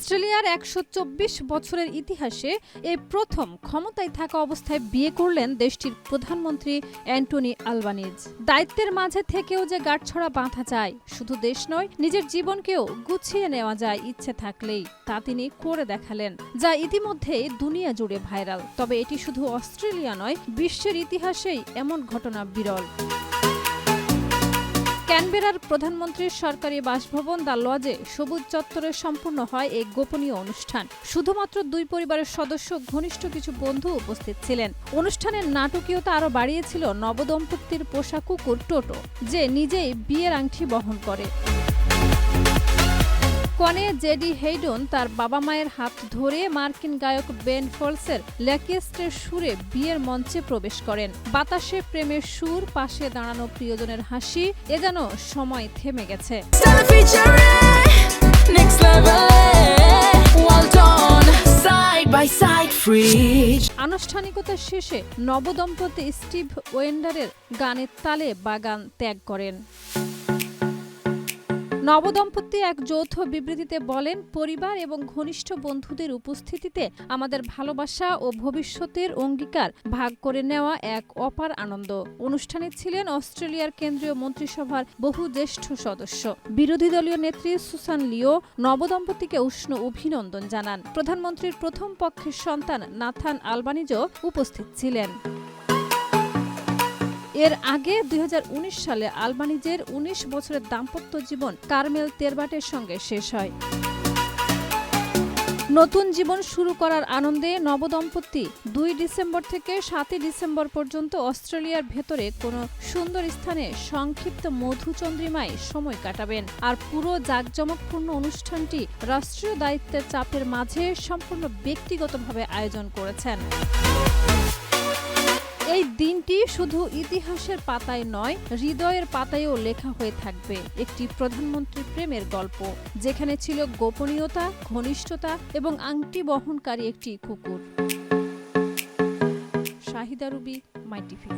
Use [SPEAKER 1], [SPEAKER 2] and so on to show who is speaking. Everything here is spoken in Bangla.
[SPEAKER 1] অস্ট্রেলিয়ার ১২৪ বছরের ইতিহাসে এই প্রথম ক্ষমতায় থাকা অবস্থায় বিয়ে করলেন দেশটির প্রধানমন্ত্রী অ্যান্টনি আলবানিজ। দায়িত্বের মাঝে থেকেও যে গাঁটছড়া বাঁধা যায়, শুধু দেশ নয় নিজের জীবনকেও গুছিয়ে নেওয়া যায় ইচ্ছে থাকলেই, তা তিনি করে দেখালেন, যা ইতিমধ্যেই দুনিয়া জুড়ে ভাইরাল। তবে এটি শুধু অস্ট্রেলিয়া নয়, বিশ্বের ইতিহাসেই এমন ঘটনা বিরল। ক্যানবেরার প্রধানমন্ত্রীর সরকারি বাসভবন দ্য লজে সবুজ চত্বরে সম্পূর্ণ হয় এই গোপনীয় অনুষ্ঠান। শুধুমাত্র দুই পরিবারের সদস্য, ঘনিষ্ঠ কিছু বন্ধু উপস্থিত ছিলেন। অনুষ্ঠানের নাটকীয়তা আরও বাড়িয়েছিল নবদম্পতির পোষা কুকুর টোটো, যে নিজেই বিয়ের আংটি বহন করে। কনে জেডি হেইডন তার বাবা মায়ের হাত ধরে মার্কিন গায়ক বেন ফলসের ল্যাকিয়েস্টের সুরে বিয়ের মঞ্চে প্রবেশ করেন। বাতাসে প্রেমের সুর, পাশে দাঁড়ানো প্রিয়জনের হাসি, এ যেন সময় থেমে গেছে। আনুষ্ঠানিকতা শেষে নবদম্পতি স্টিভ ওয়েন্ডারের গানের তালে বাগান ত্যাগ করেন। নবদম্পতি এক যৌথ বিবৃতিতে বলেন, পরিবার এবং ঘনিষ্ঠ বন্ধুদের উপস্থিতিতে আমাদের ভালোবাসা ও ভবিষ্যতের অঙ্গীকার ভাগ করে নেওয়া এক অপার আনন্দ। অনুষ্ঠানে ছিলেন অস্ট্রেলিয়ার কেন্দ্রীয় মন্ত্রিসভার বহু জ্যেষ্ঠ সদস্য। বিরোধী দলীয় নেত্রী সুসান লিও নবদম্পতিকে উষ্ণ অভিনন্দন জানান। প্রধানমন্ত্রীর প্রথম পক্ষের সন্তান নাথান আলবানিজও উপস্থিত ছিলেন। এর আগে ২০১৯ সালে আলবানিজের ১৯ বছরের দাম্পত্য জীবন কারমেল তেরবাটের সঙ্গে শেষ হয়। নতুন জীবন শুরু করার আনন্দে নবদম্পতি ২ ডিসেম্বর থেকে ৭ ডিসেম্বর পর্যন্ত অস্ট্রেলিয়ার ভেতরে কোনো সুন্দর স্থানে সংক্ষিপ্ত মধুচন্দ্রিমায় সময় কাটাবেন। আর পুরো জাঁকজমকপূর্ণ অনুষ্ঠানটি রাষ্ট্রীয় দায়িত্বের চাপের মাঝে সম্পূর্ণ ব্যক্তিগতভাবে আয়োজন করেছেন। এই দিনটি শুধু ইতিহাসের পাতায় নয়, হৃদয়ের পাতায়ও লেখা হয়ে থাকবে একটি প্রধানমন্ত্রীর প্রেমের গল্প, যেখানে ছিল গোপনীয়তা, ঘনিষ্ঠতা এবং আংটি বহনকারী একটি কুকুর। শাহিদা রুবি, মাই টিভি।